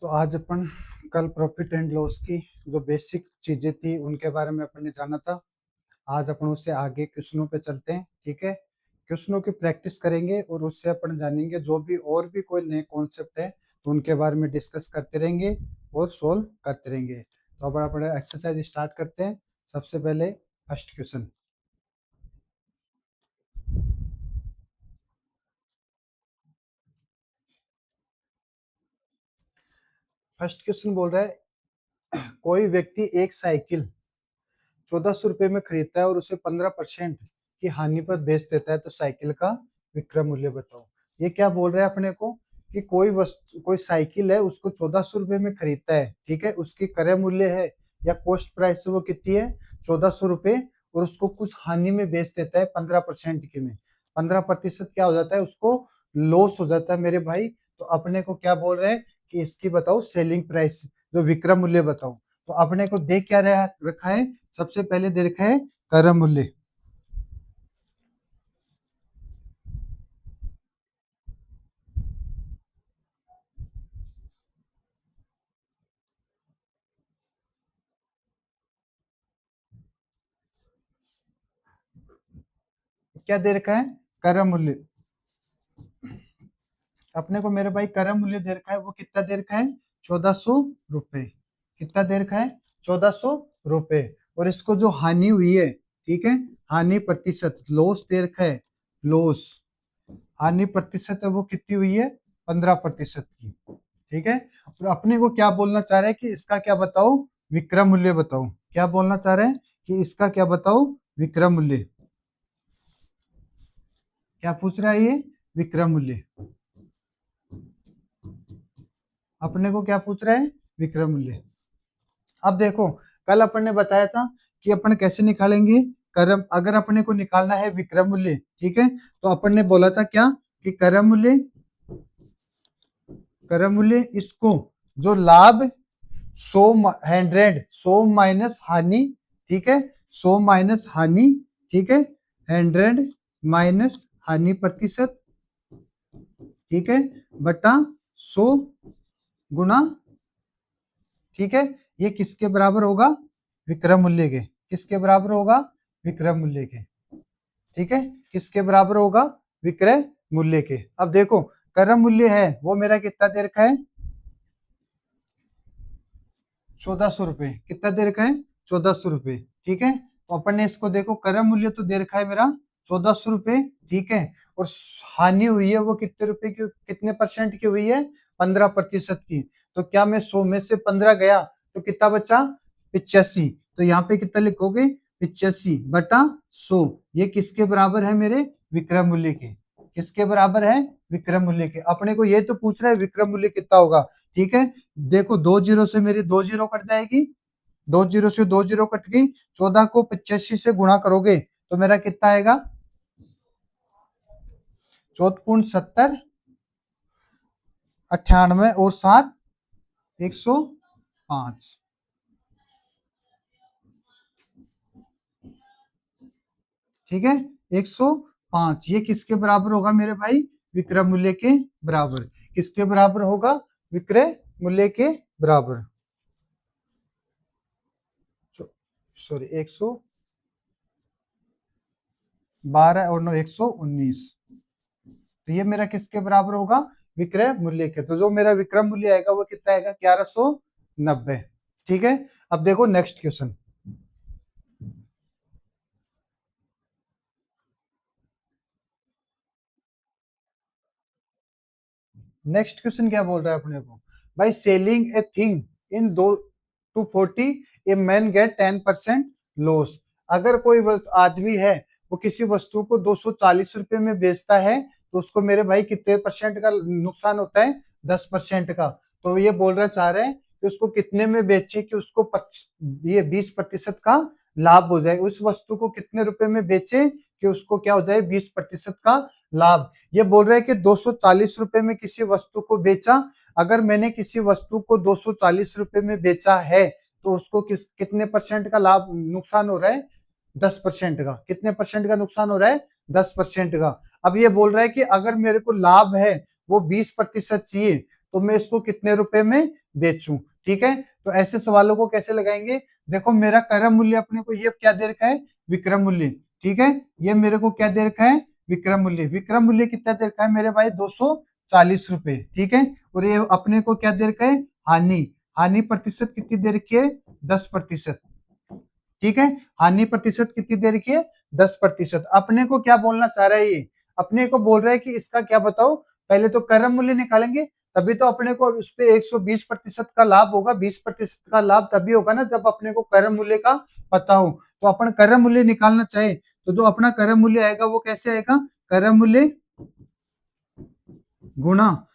तो आज अपन कल प्रॉफिट एंड लॉस की जो बेसिक चीजें थी उनके बारे में अपन ने जाना था। आज अपन उससे आगे क्वेश्चनों पे चलते हैं। ठीक है, क्वेश्चनों की प्रैक्टिस करेंगे और उससे अपन जानेंगे जो भी और भी कोई नए कॉन्सेप्ट है तो उनके बारे में डिस्कस करते रहेंगे और सोल्व करते रहेंगे। तो अब अपन एक्सरसाइज स्टार्ट करते हैं। सबसे पहले फर्स्ट क्वेश्चन। फर्स्ट क्वेश्चन बोल रहा है कोई व्यक्ति एक साइकिल 1400 रुपये में खरीदता है और उसे 15% की हानि पर बेच देता है, तो साइकिल का विक्रय मूल्य बताओ। ये क्या बोल रहा है अपने को कि कोई साइकिल है, उसको 1400 रुपये में खरीदता है। ठीक है, उसकी क्रय मूल्य है या कॉस्ट प्राइस वो कितनी है, 1400 रुपये, और उसको कुछ हानि में बेच देता है 15% की में। 15% क्या हो जाता है, उसको लॉस हो जाता है मेरे भाई। तो अपने को क्या बोल रहे हैं कि इसकी बताओ सेलिंग प्राइस, जो विक्रय मूल्य बताओ। तो अपने को देख क्या रखा है, सबसे पहले दे रखा है क्रय मूल्य। क्या दे रखा है, क्रय मूल्य। अपने को मेरे भाई क्रय मूल्य दे रखा है, वो कितना दे रखा है, 1400 रुपये। कितना दे रखा है, 1400 रुपये। और इसको जो हानि हुई है, ठीक है, हानि प्रतिशत, लॉस दे रखा है, लॉस, हानि प्रतिशत है वो कितनी हुई है, 15% की। ठीक है, और अपने को क्या बोलना चाह रहे हैं कि इसका क्या बताओ, विक्रय मूल्य बताओ। क्या बोलना चाह रहे हैं कि इसका क्या बताओ, विक्रय मूल्य। क्या पूछ रहा है ये, विक्रय मूल्य। अपने को क्या पूछ रहा है, विक्रय मूल्य। अब देखो, कल अपन ने बताया था कि अपन कैसे निकालेंगे क्रय, अगर अपने को निकालना है विक्रय मूल्य। ठीक है, तो अपन ने बोला था क्या कि क्रय मूल्य, क्रय मूल्य इसको जो लाभ 100 माइनस हानि, ठीक है, 100 माइनस हानि, ठीक है, 100 माइनस हानि प्रतिशत, ठीक है, बटा 100 गुना, ठीक है, ये किसके बराबर होगा, विक्रय मूल्य के। किसके बराबर होगा, विक्रय मूल्य के। ठीक है, किसके बराबर होगा, विक्रय मूल्य के। अब देखो, क्रय मूल्य है वो मेरा कितना दे रखा है, 1400 रुपये। कितना दे रखा है, 1400 रुपये। ठीक है, तो अपन ने इसको देखो, क्रय मूल्य तो दे रखा है मेरा 1400 रुपये। ठीक है, और हानि हुई है वो कितने रुपए की, कितने परसेंट की हुई है, 15% की। तो क्या मैं 100 में से 15 गया तो कितना बचा, 85। तो यहाँ पे कितना लिखोगे, 85/100। ये किसके बराबर है, मेरे विक्रय मूल्य के। किसके बराबर है, विक्रय मूल्य के। अपने को ये तो पूछ रहा है विक्रय मूल्य कितना होगा। ठीक है, देखो, 2 जीरो से मेरी 2 जीरो कट जाएगी, 2 जीरो से 2 जीरो कट गई, 14 को 85 से गुणा करोगे तो मेरा कितना आएगा, 14.70, 98 और 7, 105। ठीक है, 105, ये किसके बराबर होगा मेरे भाई, विक्रय मूल्य के बराबर। किसके बराबर होगा, विक्रय मूल्य के बराबर। सॉरी, 112 और 9, 119। तो ये मेरा किसके बराबर होगा, विक्रय मूल्य के। तो जो मेरा विक्रय मूल्य आएगा वो कितना आएगा, 1190। ठीक है, अब देखो नेक्स्ट क्वेश्चन। नेक्स्ट क्वेश्चन क्या बोल रहा है अपने को, भाई selling a thing in 240 a man get 10% loss. अगर कोई आदमी है वो किसी वस्तु को 240 रुपये में बेचता है तो उसको मेरे भाई कितने परसेंट का नुकसान होता है, 10% का। तो ये बोलना चाह रहे हैं कि उसको कितने में बेचे कि उसको ये 20% का लाभ हो जाए। उस वस्तु को कितने रुपए में बेचे कि उसको क्या हो जाए, 20% का लाभ। ये बोल रहे हैं कि 240 रुपये में किसी वस्तु को बेचा। अगर मैंने किसी वस्तु को 240 रुपये में बेचा है तो उसको कितने परसेंट का लाभ, नुकसान हो रहा है, 10% का। कितने परसेंट का नुकसान हो रहा है, 10% का। अब ये बोल रहा है कि अगर मेरे को लाभ है वो 20% चाहिए तो मैं इसको कितने रुपए में बेचूं। ठीक है, तो ऐसे सवालों को कैसे लगाएंगे? देखो मेरा क्रय मूल्य अपने को ये क्या दे रखा है? विक्रय मूल्य। ठीक है, ये मेरे को क्या दे रखा है? विक्रय मूल्य। विक्रय मूल्य कितना दे रखा है मेरे भाई? 240 रुपए। ठीक है, और ये अपने को क्या दे रखा है? हानि। हानि प्रतिशत कितनी दे रखी है? 10%। ठीक है, हानि प्रतिशत कितनी दे रखी है? 10%। अपने को क्या बोलना चाह रहा है ये? अपने को बोल रहा है कि इसका क्या बताओ, पहले तो क्रय मूल्य निकालेंगे, तभी तो अपने को उस पे 120% का लाभ होगा। 20% का लाभ तभी होगा ना जब अपने को क्रय मूल्य का पता हो। तो अपन क्रय मूल्य निकालना चाहे तो जो अपना क्रय मूल्य आएगा वो कैसे आएगा? क्रय मूल्य गुणा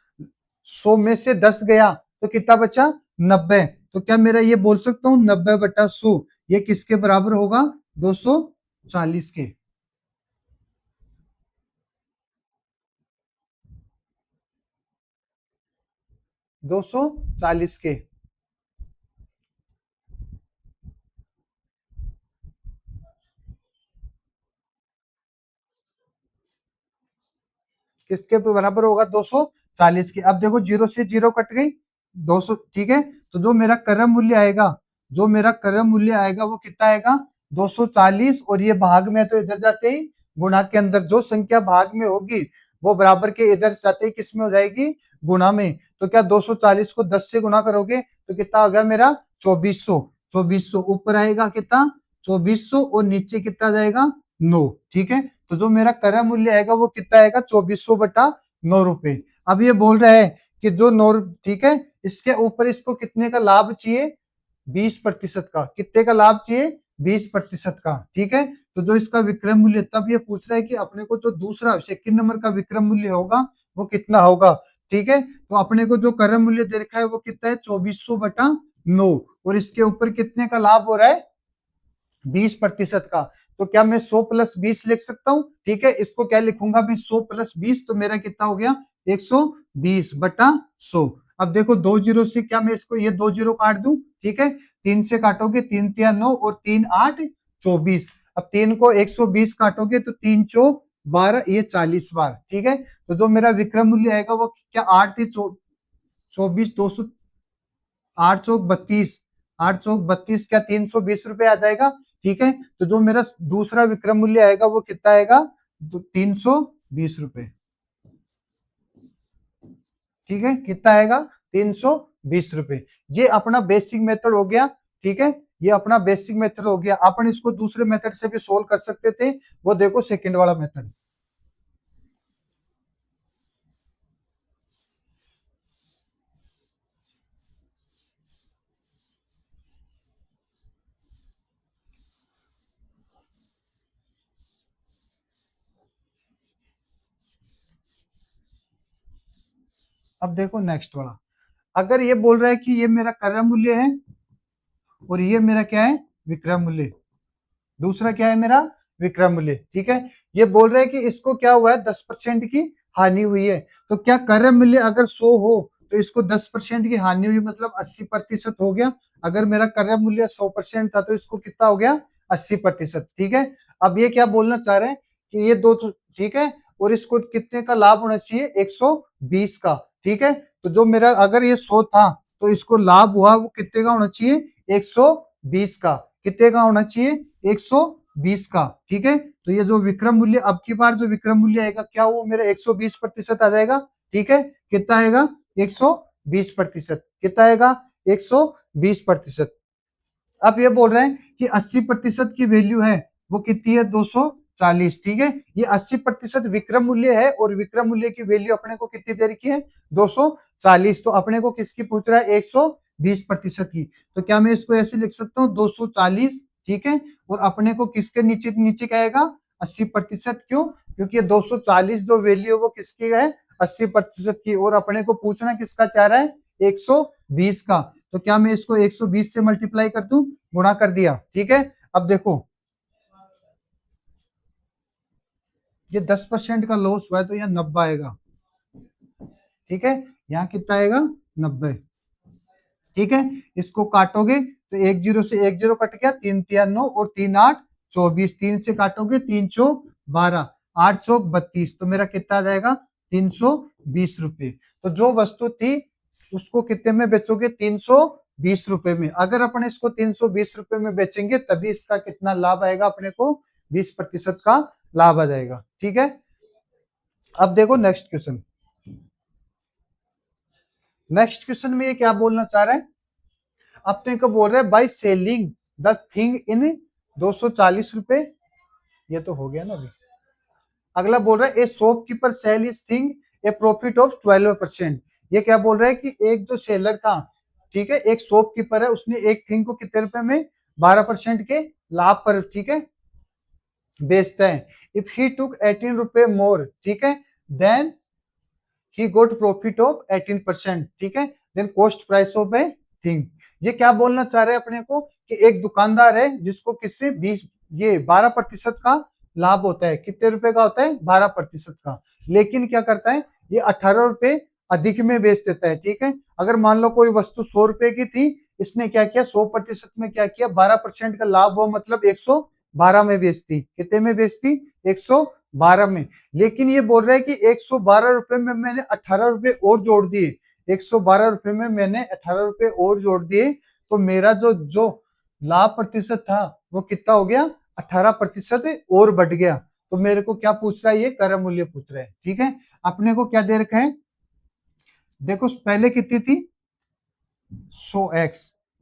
100 में से 10 गया तो कितना बचा? 90। तो क्या मेरा ये बोल सकता हूँ 90/100 ये किसके बराबर होगा? 240 के। 240 के। किसके बराबर होगा? 240 की। अब देखो जीरो से जीरो कट गई, 200। ठीक है, तो जो मेरा क्रय मूल्य आएगा, जो मेरा क्रय मूल्य आएगा वो कितना आएगा? 240। और ये भाग में तो इधर जाते ही गुणा के अंदर जो संख्या भाग में होगी वो बराबर के इधर जाते ही किस में हो जाएगी? गुणा में। तो क्या 240 को 10 से गुणा करोगे तो कितना हो गया मेरा? 2400। 2400 ऊपर आएगा कितना? 2400 और नीचे कितना जाएगा? 9। ठीक है, तो जो मेरा क्रय मूल्य आएगा वो कितना आएगा? 2400/9 रुपए। अब ये बोल रहा है कि जो 9। ठीक है, इसके ऊपर इसको कितने का लाभ चाहिए? 20% का। कितने का लाभ चाहिए? 20% का। ठीक है, तो जो इसका विक्रय मूल्य, तब ये पूछ रहा है कि अपने को जो दूसरा सेकंड नंबर का विक्रय मूल्य होगा वो कितना होगा। ठीक है, तो अपने को जो क्रय मूल्य दे रखा है वो कितना है? 2400/9। और इसके ऊपर कितने का लाभ हो रहा है? 20% का। तो क्या मैं 100+20 लिख सकता हूँ? ठीक है, इसको क्या लिखूंगा मैं? 100+20 तो मेरा कितना हो गया? 120/100। अब देखो दो जीरो से क्या मैं इसको ये दो जीरो काट दूं? ठीक है, 3 से काटोगे, 3 तिया 9 और 3 8 24। अब 3 को 120 काटोगे तो 3 चौक 12, ये 40 बार। ठीक है, तो जो मेरा विक्रय मूल्य आएगा वो क्या? 8 थी 24, 200, 8 चौक 32। 8 चौक 32 क्या? 320 रुपए आ जाएगा। ठीक है, तो जो मेरा दूसरा विक्रय मूल्य आएगा वो कितना आएगा? 320 रुपए। ठीक है, कितना आएगा? 320 रुपए। ये अपना बेसिक मेथड हो गया। ठीक है, ये अपना बेसिक मेथड हो गया। अपन इसको दूसरे मेथड से भी सोल्व कर सकते थे, वो देखो सेकंड वाला मेथड। अब देखो नेक्स्ट वाला। अगर ये बोल रहा है कि ये मेरा क्रय मूल्य है और ये मेरा क्या है? विक्रय मूल्य। दूसरा क्या है मेरा? विक्रय मूल्य। ठीक है, ये बोल रहे हैं कि इसको क्या हुआ है? 10% की हानि हुई है। तो क्या क्रय मूल्य अगर 100 हो तो इसको 10% की हानि हुई मतलब 80% हो गया। अगर मेरा क्रय मूल्य 100% था तो इसको कितना हो गया? 80%। ठीक है, अब ये क्या बोलना चाह रहे हैं कि ये दो ठीक है, और इसको कितने का लाभ होना चाहिए? 120 का। ठीक है, तो जो मेरा अगर ये 100 था तो इसको लाभ हुआ वो कितने का होना चाहिए? 120 का। कितने का होना चाहिए? 120 का। ठीक है, तो ये जो विक्रम मूल्य अब की बार जो विक्रम मूल्य आएगा क्या वो मेरा 120% आ जाएगा। ठीक है, कितना आएगा? 120%। कितना आएगा? 120%। अब ये बोल रहे हैं कि 80% की वैल्यू है वो कितनी है? 240। ठीक है, ये 80% विक्रम मूल्य है और विक्रम मूल्य की वैल्यू अपने को कितनी दे रखी है? 240। तो अपने को किसकी पूछ रहा है? 120% की। तो क्या मैं इसको ऐसे लिख सकता हूँ? 240। ठीक है, और अपने को किसके नीचे नीचे क्या आएगा? 80%। क्यों? क्योंकि ये 240 जो वैल्यू है वो किसकी है? 80% की। और अपने को पूछना किसका चाह रहा है? 120 का। तो क्या मैं इसको 120 से मल्टीप्लाई कर दूं? गुणा कर दिया। ठीक है, अब देखो ये 10% का लॉस हुआ है तो यहाँ 90 आएगा। ठीक है, यहाँ कितना आएगा? 90। ठीक है, इसको काटोगे तो एक जीरो से एक जीरो कट गया, 3 तिया 9 और 3 8 24। 3 से काटोगे, 3 चौक 12, 8 चौक 32। तो मेरा कितना आ जाएगा? 320 रुपए। तो जो वस्तु थी उसको कितने में बेचोगे, 320 रुपए में। अगर अपन इसको 320 रुपए में बेचेंगे तभी इसका कितना लाभ आएगा अपने को, 20% का लाभ आ जाएगा। ठीक है, अब देखो नेक्स्ट क्वेश्चन। नेक्स्ट क्वेश्चन में ये क्या बोलना चाह रहा है, अपने को बोल रहा है by selling the thing in 240 रुपए, ये तो हो गया ना अभी। अगला बोल रहा है a shopkeeper sell is thing a profit of 12%। ये क्या बोल रहा है कि एक जो सेलर था, ठीक है, एक शॉपकीपर है, उसने एक थिंग को कितने रुपए में, 12% के लाभ पर, ठीक है, बेचता है। इफ ही टुक 18 रुपए मोर, ठीक है, then he got profit of 18%, ठीक है, then cost price of a thing. ये क्या बोलना चाह रहे हैं अपने को कि एक दुकानदार है जिसको किससे 20, ये 12% का लाभ होता है। कितने रुपए का होता है, 12% का, लेकिन क्या करता है, ये 18 रुपए अधिक में बेच देता है। ठीक है, अगर मान लो कोई वस्तु 100 रुपए की थी, इसने क्या किया, 100% में क्या किया, 12% का लाभ हो, मतलब 112 में बेचती। कितने में बेचती, 112 में। लेकिन ये बोल रहा है कि 112 रुपए में मैंने 18 रुपए और जोड़ दिए, 112 रुपए में मैंने 18 रुपए और जोड़ दिए, तो मेरा जो जो लाभ प्रतिशत था वो कितना हो गया, 18% और बढ़ गया। तो मेरे को क्या पूछ रहा है, ये क्रय मूल्य पूछ रहा है। ठीक है, अपने को क्या दे रखा है, देखो पहले कितनी थी, 100x,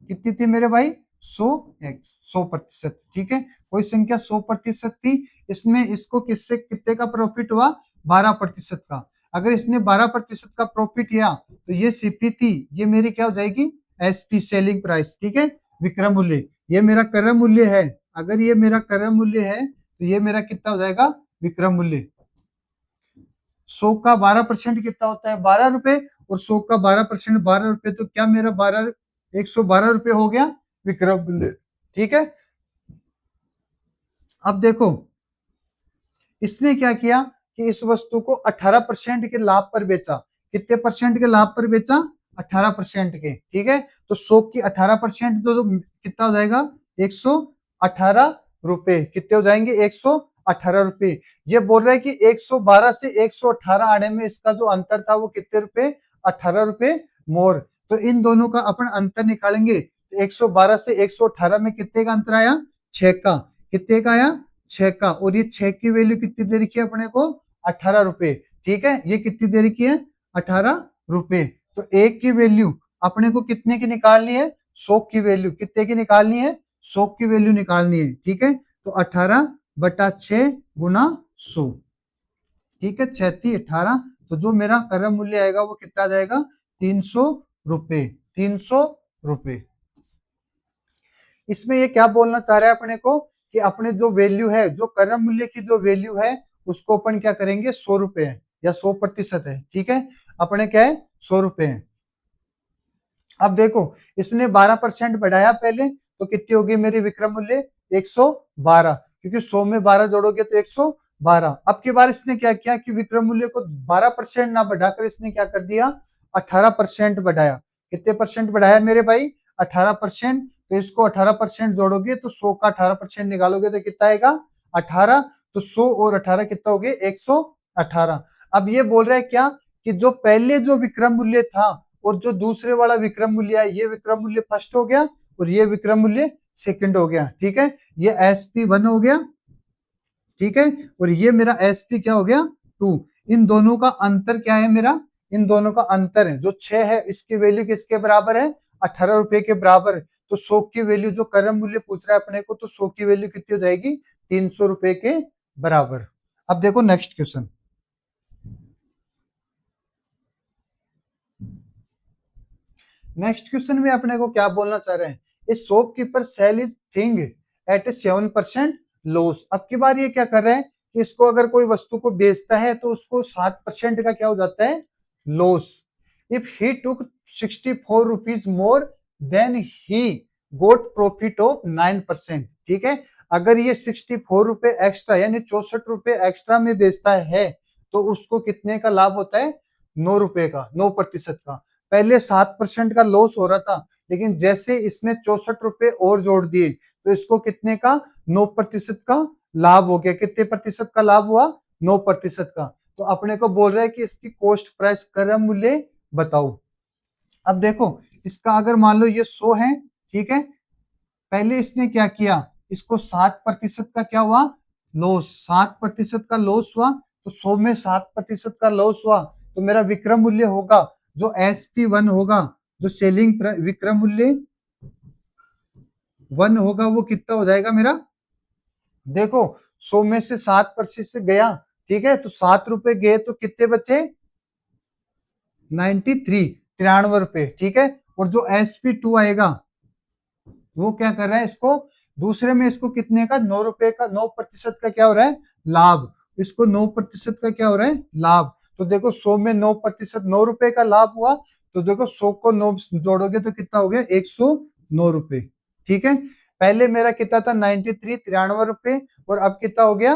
कितनी थी मेरे भाई, 100x, 100%। ठीक है, कोई संख्या 100% थी, इसमें इसको किससे कितने का प्रॉफिट हुआ, 12% का। अगर इसने 12% का प्रॉफिट किया तो ये सीपी थी, ये मेरी क्या हो जाएगी, एसपी सेलिंग प्राइस। ठीक है, विक्रय मूल्य, ये मेरा क्रय मूल्य है। अगर ये मेरा क्रय मूल्य है तो ये मेरा कितना हो जाएगा, विक्रय मूल्य। 100 का 12% कितना होता है, 12 रुपए, और 100 का 12% 12 रुपए, तो क्या मेरा 112 रुपए हो गया विक्रय मूल्य। ठीक है, अब देखो इसने क्या किया कि इस वस्तु को 18% के लाभ पर बेचा। कितने परसेंट के लाभ पर बेचा, 18% के। ठीक है, तो 100 की 18% तो कितना हो जाएगा, 118 रुपए। कितने हो जाएंगे, 118 रुपए। ये बोल रहा है कि 112 से 118 आने में इसका जो अंतर था वो कितने रुपए, 18 रुपए मोर। तो इन दोनों का अपन अंतर निकालेंगे, 112 से 118 में कितने का अंतर आया, 6 का। कितने का आया, 6 का। और ये 6 की वैल्यू कितनी दे रखी है अपने को, 18 रुपए। ठीक है, ये कितनी दे रखी है, 18 रुपए। तो एक की वैल्यू अपने को कितने की निकालनी है, 100 की वैल्यू कितने की निकालनी है, 100 की वैल्यू निकालनी है। ठीक है, तो 18/6 गुना 100, ठीक है, 36/18। तो जो मेरा क्रय मूल्य आएगा वो कितना जाएगा, 300 रुपए, 300 रुपए। इसमें ये क्या बोलना चाह रहा है अपने को कि अपने जो वैल्यू है, जो क्रय मूल्य की जो वैल्यू है उसको अपन क्या करेंगे, 100 रुपए है या 100% है। ठीक है, अपने क्या है, 100 रुपए है। अब देखो इसने 12% बढ़ाया पहले, तो कितनी होगी मेरी विक्रय मूल्य, 112, क्योंकि 100 में 12 जोड़ोगे तो 112। अब की बार इसने क्या किया कि विक्रय मूल्य को 12% ना बढ़ाकर इसने क्या कर दिया, 18% बढ़ाया। कितने परसेंट बढ़ाया मेरे भाई, 18%। तो इसको 18% जोड़ोगे तो 100 का 18% निकालोगे तो कितना आएगा, 18। तो 100 और 18 कितना हो गया, 118। अब ये बोल रहा है क्या कि जो पहले जो विक्रय मूल्य था और जो दूसरे वाला विक्रय मूल्य है, ये विक्रय मूल्य फर्स्ट हो गया और ये विक्रय मूल्य सेकंड हो गया। ठीक है, ये SP1 हो गया। ठीक है, और ये मेरा SP क्या हो गया, 2। इन दोनों का अंतर क्या है मेरा, इन दोनों का अंतर है जो 6 है, इसकी वैल्यू किसके बराबर है, 18 रुपए के बराबर। तो 100 की वैल्यू जो क्रय मूल्य पूछ रहा है अपने को, तो 100 की वैल्यू कितनी हो जाएगी, 300 रुपए के बराबर। अब देखो नेक्स्ट क्वेश्चन। नेक्स्ट क्वेश्चन में अपने को क्या बोलना चाह रहे हैं, a shopkeeper sell is thing at 7% loss. अब की बार ये क्या कर रहे हैं कि इसको अगर कोई वस्तु को बेचता है तो उसको 7% का क्या हो जाता है, loss. If he took 64 rupees more then he got profit of 9%। ठीक है, अगर ये 64 रुपए एक्स्ट्रा यानी 64 रुपए एक्स्ट्रा में बेचता है तो उसको कितने का लाभ होता है, 9 रुपए का, 9% का। पहले 7% का लॉस हो रहा था, लेकिन जैसे इसने 64 रुपए और जोड़ दिए तो इसको कितने का, 9% का लाभ हो गया। कितने प्रतिशत का लाभ हुआ, 9% का। तो अपने को बोल रहा है कि इसकी कॉस्ट प्राइस क्रय मूल्य बताओ। अब देखो, इसका अगर मान लो ये 100 है, ठीक है, पहले इसने क्या किया, इसको 7% का क्या हुआ, लॉस, 7% का लॉस हुआ, तो 100 में 7% का लॉस हुआ, तो मेरा विक्रय मूल्य होगा, जो SP1 होगा, जो विक्रय मूल्य 1 होगा, वो कितना हो जाएगा मेरा, देखो 100 में से 7% गया, ठीक है, तो 7 रुपए गए तो कितने बचे, 93 रुपए, ठीक है। और जो SP2 आएगा, वो क्या कर रहा है, इसको दूसरे में इसको कितने का, 9 रुपए का, 9% का क्या हो रहा है, लाभ, इसको 9% का क्या हो रहा है, लाभ। तो देखो 100 में 9%, 9 रुपए का लाभ हुआ, तो देखो 100 को 9 जोड़ोगे तो कितना हो गया, 109 रुपए, ठीक है। पहले मेरा कितना था, 93 रुपए, और अब कितना हो गया,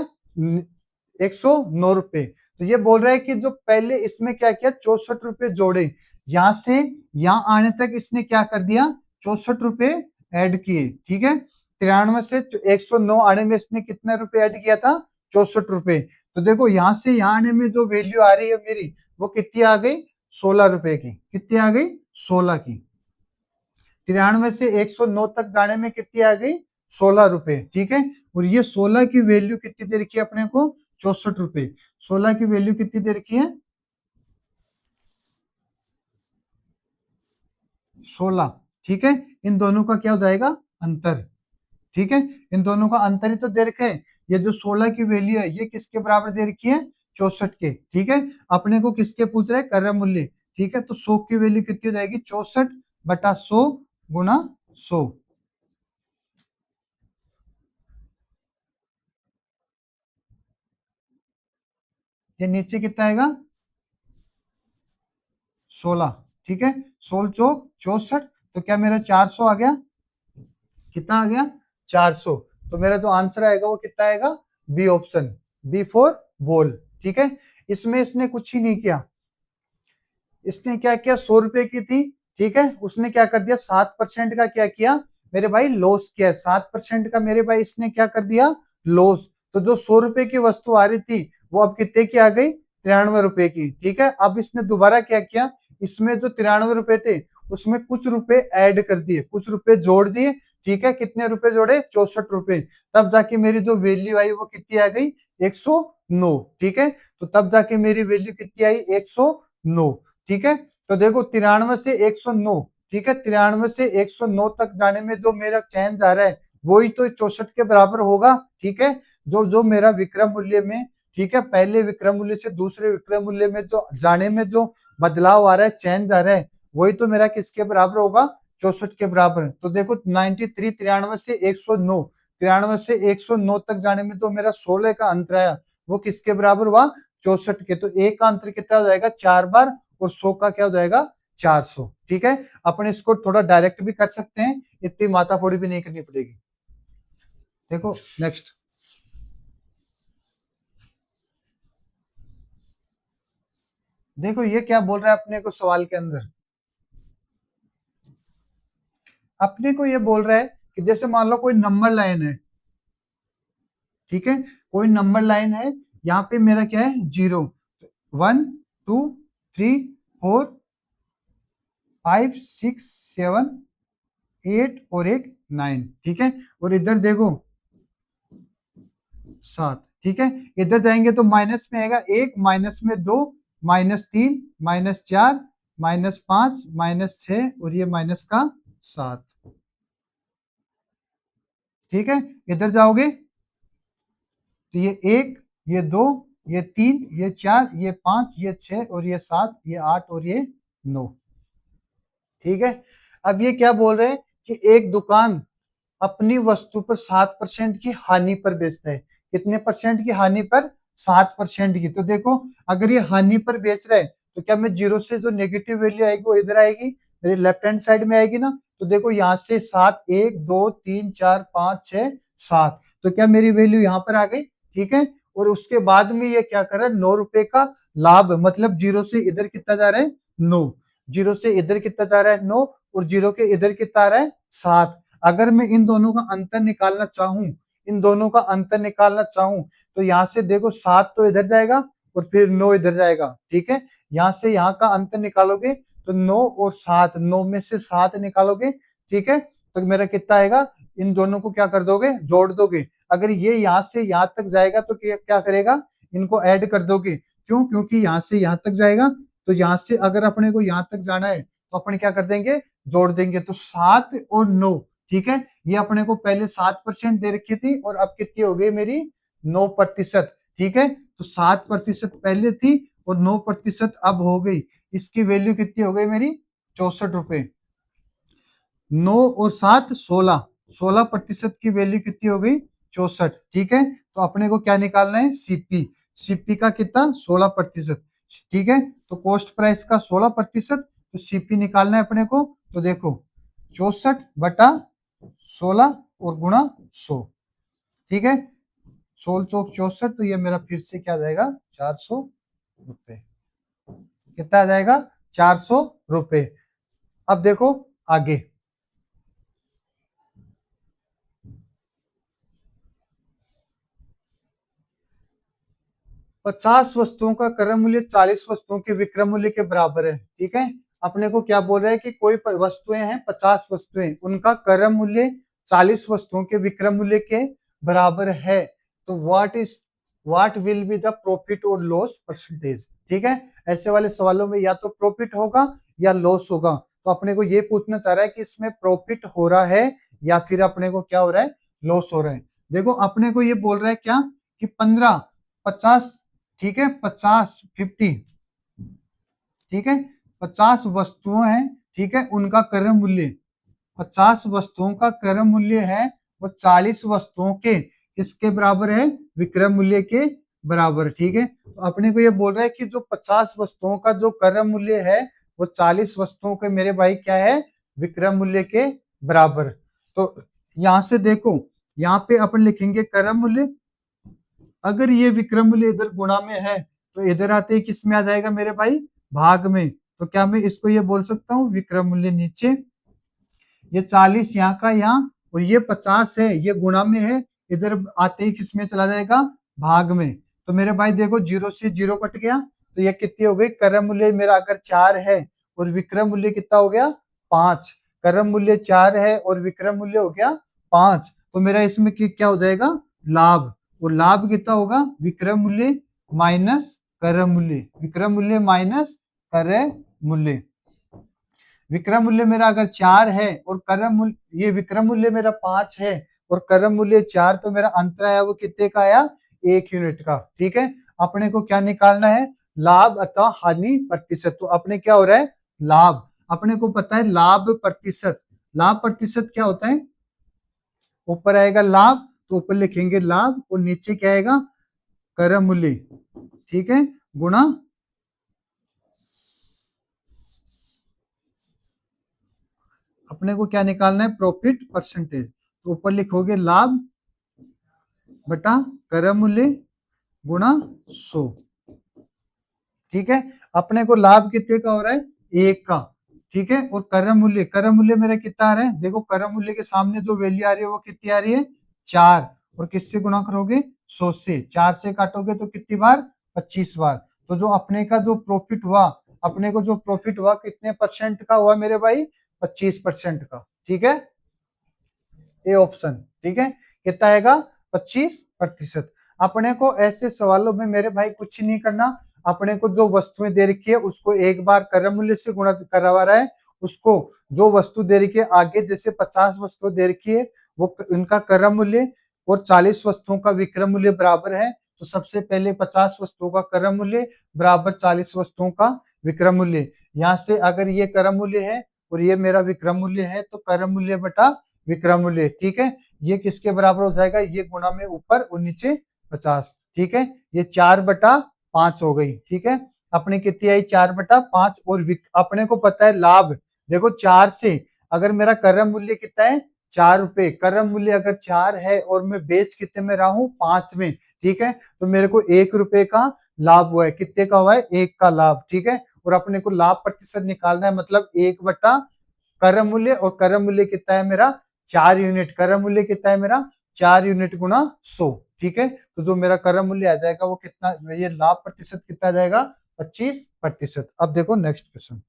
109 रुपए। तो ये बोल रहा है कि जो पहले इसमें क्या किया, 64 रुपए जोड़े, यहां से यहां आने तक इसने क्या कर दिया, 64 रुपए ऐड किए, ठीक है। 93 से 109 आने में इसने कितने रुपए ऐड किया था, 64 रुपए। तो देखो यहां से यहाँ आने में जो वैल्यू आ रही है मेरी, वो कितनी आ गई, 16 रुपए की, कितनी आ गई, 16 की। 93 से 109 तक जाने में कितनी आ गई, 16 रुपए, ठीक है। और ये 16 की वैल्यू कितनी दे रखी है अपने को, 64 रुपए। 16 की वैल्यू कितनी दे रखी है, 16, ठीक है। इन दोनों का क्या हो जाएगा, अंतर, ठीक है। इन दोनों का अंतर ही तो दे रखा है। ये जो 16 की वैल्यू है, ये किसके बराबर दे रखी है, 64 के, ठीक है। अपने को किसके पूछ रहे हैं, क्रय मूल्य, ठीक है। तो 100 की वैल्यू कितनी हो जाएगी, 64/100 गुना 100। ये नीचे कितना आएगा, 16, ठीक है। 16 चौक 64, तो क्या मेरा 400 आ गया, कितना आ गया, 400। तो मेरा जो आंसर आएगा वो कितना आएगा, B option, B for ball, ठीक है। इसमें इसने कुछ ही नहीं किया, इसने क्या किया, 100 रुपए की थी, ठीक है, उसने क्या कर दिया, 7% का क्या किया मेरे भाई, लॉस किया, 7% का मेरे भाई इसने क्या कर दिया, लॉस। तो जो 100 रुपए की वस्तु आ रही थी, वो अब कितने की आ गई, 93 रुपए की, ठीक है। अब इसने दोबारा क्या किया, इसमें जो 93 रुपए थे, उसमें कुछ रुपए ऐड कर दिए, कुछ रुपए जोड़ दिए, ठीक है। कितने रुपए जोड़े, 64 रुपए। तब जाके मेरी जो वैल्यू आई वो कितनी आ गई, 109, ठीक है। तो तब जाके मेरी वैल्यू कितनी आई, 109, ठीक है। तो देखो 93 से 109, ठीक है, 93 से 109 तक जाने में जो मेरा चेंज आ रहा है, वही तो 64 के बराबर होगा, ठीक है। जो जो मेरा विक्रय मूल्य में, ठीक है, पहले विक्रय मूल्य से दूसरे विक्रय मूल्य में जो जाने में जो बदलाव आ रहा है, चेंज आ रहा है, वही तो मेरा किसके बराबर होगा, 64 के बराबर। तो देखो 93, 93 से 109, 93 से 109 तक जाने में तो मेरा 16 का अंतर आया, वो किसके बराबर हुआ, 64 के। तो एक का अंतर कितना हो जाएगा, 4 बार, और 100 का क्या हो जाएगा, 400, ठीक है। अपन इसको थोड़ा डायरेक्ट भी कर सकते हैं, इतनी माथाफोड़ी भी नहीं करनी पड़ेगी। देखो नेक्स्ट, देखो ये क्या बोल रहा है अपने को सवाल के अंदर, अपने को ये बोल रहा है कि जैसे मान लो कोई नंबर लाइन है, ठीक है, कोई नंबर लाइन है, यहाँ पे मेरा क्या है, 0, 1, 2, 3, 4, 5, 6, 7, 8 और एक 9, ठीक है। और इधर देखो 7, ठीक है। इधर जाएंगे तो माइनस में आएगा 1, माइनस में 2, -3, -4, -5, -6 और ये माइनस का 7, ठीक है। इधर जाओगे तो ये 1, ये 2, ये 3, ये 4, ये 5, ये 6 और ये 7, ये 8 और ये 9, ठीक है। अब ये क्या बोल रहे हैं कि एक दुकान अपनी वस्तु पर 7% की हानि पर बेचता है, कितने परसेंट की हानि पर, 7% की। तो देखो अगर ये हानि पर बेच रहा है, तो क्या मैं 0 से जो नेगेटिव वैल्यू आएगी वो इधर आएगी, मेरे लेफ्ट हैंड साइड में आएगी ना। तो देखो यहाँ से 7, 1, 2, 3, 4, 5, 6, 7, तो क्या मेरी वैल्यू यहाँ पर आ गई, ठीक है। और उसके बाद में ये क्या कर रहा है, 9 रुपए का लाभ, मतलब 0 से इधर कितना जा रहा है, 9, 0 से इधर कितना जा रहा है, 9, और 0 के इधर कितना आ रहा है, 7। अगर मैं इन दोनों का अंतर निकालना चाहूं, इन दोनों का अंतर निकालना चाहूं, तो यहाँ से देखो 7 तो इधर जाएगा और फिर 9 इधर जाएगा, ठीक है। यहाँ से यहाँ का अंतर निकालोगे तो 9 और 7, 9 में से 7 निकालोगे, ठीक है, तो मेरा कितना आएगा, इन दोनों को क्या कर दोगे, जोड़ दोगे। अगर ये यहाँ से यहाँ तक जाएगा तो क्या करेगा, इनको ऐड कर दोगे। क्यों, क्योंकि यहाँ से यहाँ तक जाएगा, तो यहाँ से अगर अपने को यहाँ तक जाना है तो अपन क्या कर देंगे, जोड़ देंगे। तो 7 और 9, ठीक है, ये अपने को पहले 7% दे रखी थी और अब कितनी हो गई मेरी, 9%, ठीक है। तो 7% पहले थी और 9% अब हो गई। इसकी वैल्यू कितनी हो गई मेरी, 64 रुपए। 9 और 7 16, 16% की वैल्यू कितनी हो गई, 64, ठीक है। तो अपने को क्या निकालना है, सीपी। सीपी का कितना, 16%, ठीक है। तो कॉस्ट प्राइस का 16%, तो सीपी निकालना है अपने को। तो देखो 64/16 और गुणा 100, ठीक है। 16 चौक 64, तो ये मेरा फिर से क्या आ जाएगा, 400 रुपए। कितना आ जाएगा, 400 रुपए। अब देखो आगे, 50 वस्तुओं का क्रय मूल्य 40 वस्तुओं के विक्रय मूल्य के बराबर है, ठीक है। अपने को क्या बोल रहा है कि कोई वस्तुएं हैं, 50 वस्तुएं, उनका क्रय मूल्य 40 वस्तुओं के विक्रय मूल्य के बराबर है। तो what will be the profit और लॉस परसेंटेज, ठीक है। ऐसे वाले सवालों में या तो प्रॉफिट होगा या लॉस होगा। तो अपने को ये पूछना चाह रहा है कि इसमें प्रॉफिट हो रहा है या फिर अपने को क्या हो रहा है, लॉस हो रहा है। देखो अपने को ये बोल रहा है क्या, कि 15 50, ठीक है, 50 50, ठीक है, 50 वस्तुएं हैं, ठीक है, उनका क्रय मूल्य, 50 वस्तुओं का क्रय मूल्य है वो 40 वस्तुओं के किसके बराबर है, विक्रय मूल्य के बराबर, ठीक है। तो अपने को ये बोल रहा है कि जो 50 वस्तुओं का जो क्रय मूल्य है वो 40 वस्तुओं के मेरे भाई क्या है, विक्रय मूल्य के बराबर। तो यहाँ से देखो, यहाँ पे अपन लिखेंगे क्रय मूल्य। अगर ये विक्रय मूल्य इधर गुणा में है तो इधर आते ही किस में आ जाएगा मेरे भाई, भाग में। तो क्या मैं इसको ये बोल सकता हूँ, विक्रय मूल्य नीचे, ये 40 यहाँ का यहाँ, और ये 50 है, ये गुणा में है, इधर आते ही किस में चला जाएगा, भाग में। तो मेरे भाई देखो 0 से 0 कट गया, तो ये कितनी हो गई, क्रय मूल्य मेरा अगर 4 है और विक्रय मूल्य कितना हो गया, 5। क्रय मूल्य 4 है और विक्रय मूल्य हो गया 5, तो मेरा इसमें क्या हो जाएगा, लाभ। और लाभ कितना होगा, विक्रय मूल्य माइनस क्रय मूल्य, विक्रय मूल्य माइनस क्रय मूल्य। विक्रय मूल्य मेरा अगर 4 है और क्रय मूल्य, ये विक्रय मूल्य मेरा 5 है और क्रय मूल्य 4, तो मेरा अंतर आया वो कितने का आया, 1 यूनिट का, ठीक है। अपने को क्या निकालना है, लाभ अथवा हानि प्रतिशत। तो अपने क्या हो रहा है, लाभ। अपने को पता है लाभ प्रतिशत, लाभ प्रतिशत क्या होता है, ऊपर आएगा लाभ, तो ऊपर लिखेंगे लाभ और नीचे क्या आएगा, क्रय मूल्य, ठीक है, गुणा, अपने को क्या निकालना है, प्रॉफिट परसेंटेज। तो ऊपर लिखोगे लाभ बटा क्रय मूल्य गुणा 100, ठीक है। अपने को लाभ कितने का हो रहा है, 1 का, ठीक है। और क्रय मूल्य मेरा कितना आ रहा है, देखो क्रय मूल्य के सामने जो वैल्यू आ रही है वो कितनी आ रही है, 4। और किससे गुणा करोगे, 100 से, 4 से काटोगे तो कितनी बार, 25 बार। तो जो अपने का जो प्रॉफिट हुआ, अपने को जो प्रॉफिट हुआ कितने परसेंट का हुआ मेरे भाई, 25% का, ठीक है, ए ऑप्शन, ठीक है। कितना आएगा, 25%। अपने को ऐसे सवालों में मेरे भाई कुछ नहीं करना, अपने को जो वस्तुएं दे रखी है उसको एक बार क्रय मूल्य से गुणा करवा रहा है, उसको जो वस्तु दे रखी है आगे, जैसे 50 वस्तु दे रखी है, वो उनका क्रय मूल्य और 40 वस्तुओं का विक्रय मूल्य बराबर है। तो सबसे पहले 50 वस्तुओं का क्रय मूल्य बराबर 40 वस्तुओं का विक्रय मूल्य। यहाँ से अगर ये क्रय मूल्य है और ये मेरा विक्रय मूल्य है, तो क्रय मूल्य बटा विक्रय मूल्य, ठीक है। ये किसके बराबर हो जाएगा, ये गुणा में ऊपर और नीचे 50, ठीक है। ये 4/5 हो गई, ठीक है। अपने कितनी आई, 4/5। और अपने को पता है लाभ, देखो 4 से अगर मेरा क्रय मूल्य कितना है, 4 रुपए, क्रय मूल्य अगर 4 है और मैं बेच कितने में रहा हूँ, 5 में, ठीक है। तो मेरे को 1 रुपए का लाभ हुआ है, कितने का हुआ है, 1 का लाभ, ठीक है। और अपने को लाभ प्रतिशत निकालना है, मतलब 1 बटा क्रय मूल्य, और क्रय मूल्य कितना है मेरा, 4 यूनिट। क्रय मूल्य कितना है मेरा, 4 यूनिट गुणा 100, ठीक है। तो जो मेरा क्रय मूल्य आ जाएगा वो कितना, ये लाभ प्रतिशत कितना आ जाएगा, 25%। अब देखो नेक्स्ट क्वेश्चन।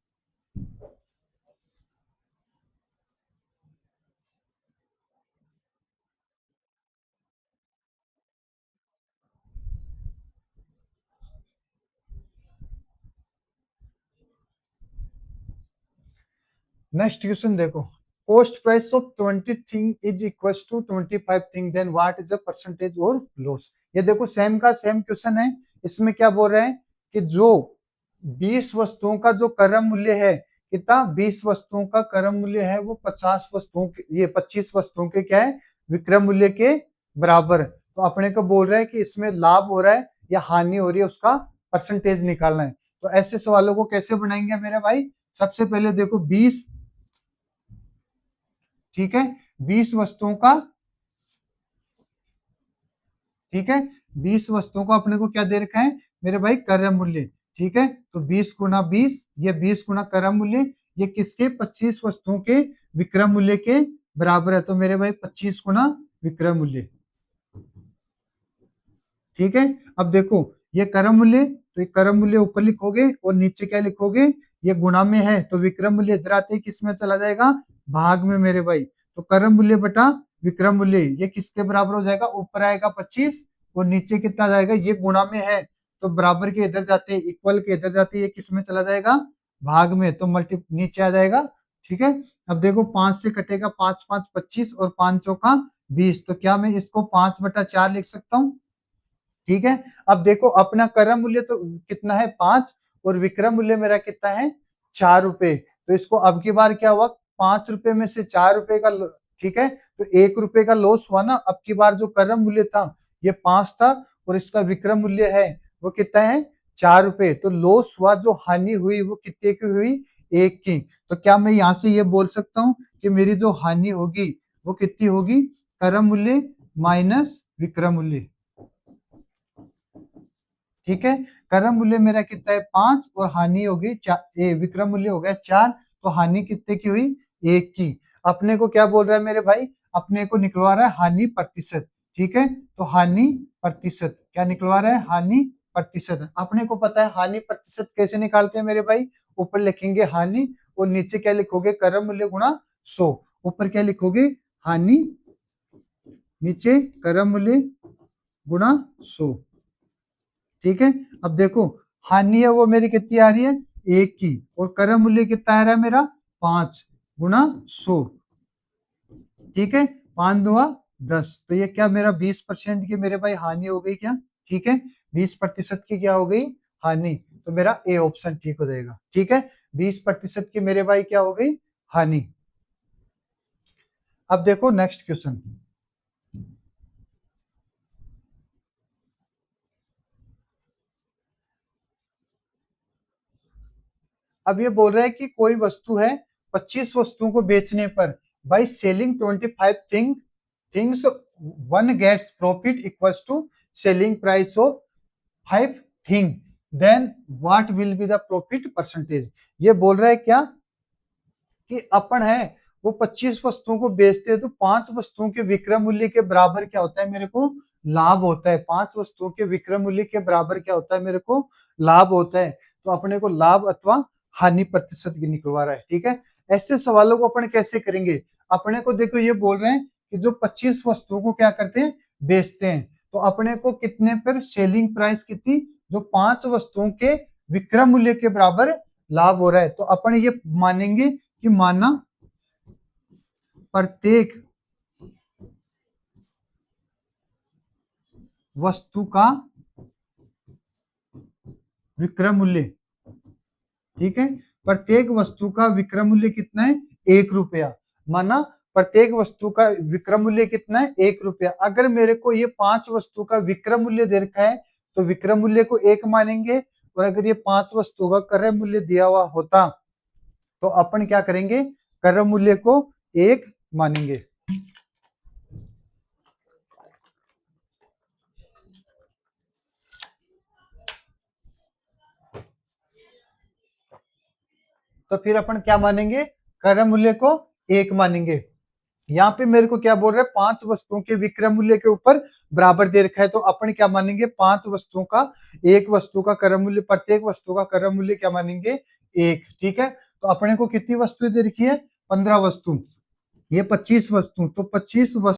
नेक्स्ट क्वेश्चन देखो, cost price of 20 thing is equal to 25 thing, then what is the percentage और लॉस। ये देखो सेम का सेम क्वेश्चन है। इसमें क्या बोल रहे हैं कि जो 20 वस्तुओं का जो क्रय मूल्य है, कितना 20 वस्तुओं का क्रय मूल्य है वो 50 वस्तुओं के, ये 25 वस्तुओं के क्या है, विक्रय मूल्य के बराबर। तो अपने को बोल रहा है कि इसमें लाभ हो रहा है या हानि हो रही है, उसका परसेंटेज निकालना है। तो ऐसे सवालों को कैसे बनाएंगे मेरे भाई, सबसे पहले देखो 20, ठीक है, 20 वस्तुओं का, ठीक है, 20 वस्तुओं को अपने को क्या दे रखा है मेरे भाई, क्रय मूल्य। ठीक है, तो 20 गुना 20, ये 20 गुना क्रय मूल्य, ये किसके, 25 वस्तुओं के विक्रय मूल्य के बराबर है। तो मेरे भाई 25 गुना विक्रय मूल्य। ठीक है, अब देखो ये क्रय मूल्य, तो ये क्रय मूल्य ऊपर लिखोगे और नीचे क्या लिखोगे, ये गुणा में है तो विक्रय मूल्य इधर आते ही किस में चला जाएगा, भाग में मेरे भाई। तो क्रय मूल्य बटा विक्रय मूल्य, ये किसके बराबर हो जाएगा, ऊपर आएगा 25 और नीचे कितना जाएगा, ये गुणा में है तो बराबर के इधर जाते हैं, इक्वल के इधर जाते हैं, ये किस में चला जाएगा, भाग में, तो मल्टी नीचे आ जाएगा। ठीक है, अब देखो 5 से कटेगा, 5 5 25 और 5 चौका 20, तो क्या मैं इसको 5/4 लिख सकता हूँ। ठीक है, अब देखो अपना क्रय मूल्य तो कितना है, 5, और विक्रय मूल्य मेरा कितना है, 4 रुपए। तो इसको अब की बार क्या हुआ, 5 रुपए में से 4 रुपए का ठीक है, तो 1 रुपए का लॉस हुआ ना। अब की बार जो क्रय मूल्य था ये 5 था और इसका विक्रय मूल्य है वो कितना है, 4 रुपए। तो लॉस हुआ, जो हानि हुई वो कितने की हुई, 1 की। तो क्या मैं यहाँ से ये बोल सकता हूँ कि मेरी जो हानि होगी वो कितनी होगी, क्रय मूल्य माइनस विक्रय मूल्य। ठीक है, क्रय मूल्य मेरा कितना है, 5, और हानि होगी विक्रय मूल्य हो गया 4, तो हानि कितने की हुई, 1 की। अपने को क्या बोल रहा है मेरे भाई, अपने को निकलवा रहा है हानि प्रतिशत। ठीक है, तो हानि प्रतिशत क्या निकलवा रहा है, हानि प्रतिशत। अपने को पता है हानि प्रतिशत कैसे निकालते हैं मेरे भाई, ऊपर लिखेंगे हानि और नीचे क्या लिखोगे, क्रय मूल्य गुणा 100। ऊपर क्या लिखोगे, हानि, नीचे क्रय मूल्य गुणा 100। ठीक है, अब देखो हानि है वो मेरी कितनी आ रही है, 1 की, और क्रय मूल्य कितना आ रहा है मेरा, 5 गुना 100। ठीक है, 5 2 10, तो ये क्या मेरा 20% की मेरे भाई हानि हो गई क्या। ठीक है, 20% की क्या हो गई, हानि। तो मेरा ए ऑप्शन ठीक हो जाएगा। ठीक है, 20% की मेरे भाई क्या हो गई, हानि। अब देखो नेक्स्ट क्वेश्चन, अब ये बोल रहा है कि कोई वस्तु है, 25 वस्तुओं को बेचने पर by selling 25 things one gets profit equals to selling price of 5 thing, then what will be the profit percentage. ये बोल रहा है क्या कि अपन है वो 25 वस्तुओं को बेचते हैं तो 5 वस्तुओं के विक्रय मूल्य के बराबर क्या होता है, मेरे को लाभ होता है। 5 वस्तुओं के विक्रय मूल्य के बराबर क्या होता है, मेरे को लाभ होता है। तो अपने को लाभ अथवा हानि प्रतिशत की निकलवा रहा है। ठीक है, ऐसे सवालों को अपन कैसे करेंगे, अपने को देखो ये बोल रहे हैं कि जो 25 वस्तुओं को क्या करते हैं, बेचते हैं, तो अपने को कितने पर सेलिंग प्राइस कितनी, जो 5 वस्तुओं के विक्रय मूल्य के बराबर लाभ हो रहा है। तो अपन ये मानेंगे कि माना प्रत्येक वस्तु का विक्रय मूल्य, ठीक है, प्रत्येक वस्तु का विक्रय मूल्य कितना है, 1 रुपया। माना प्रत्येक वस्तु का विक्रय मूल्य कितना है, 1 रुपया। अगर मेरे को ये 5 वस्तु का विक्रय मूल्य दे रखा है तो विक्रय मूल्य को 1 मानेंगे, और अगर ये 5 वस्तु का क्रय मूल्य दिया हुआ होता तो अपन क्या करेंगे, क्रय मूल्य को 1 मानेंगे। तो फिर अपन क्या मानेंगे, क्रय मूल्य को 1 मानेंगे। यहाँ पे मेरे को क्या बोल रहा है, 5 वस्तुओं के विक्रय मूल्य के ऊपर बराबर दे रखा है, तो अपन क्या मानेंगे, 5 वस्तुओं का, एक वस्तु का क्रय मूल्य, प्रत्येक वस्तु का क्रय मूल्य क्या मानेंगे, 1। ठीक है, तो अपने को कितनी वस्तुएं दे रखी है, 15 वस्तु, ये 25 वस्तु, तो 25 वस्तु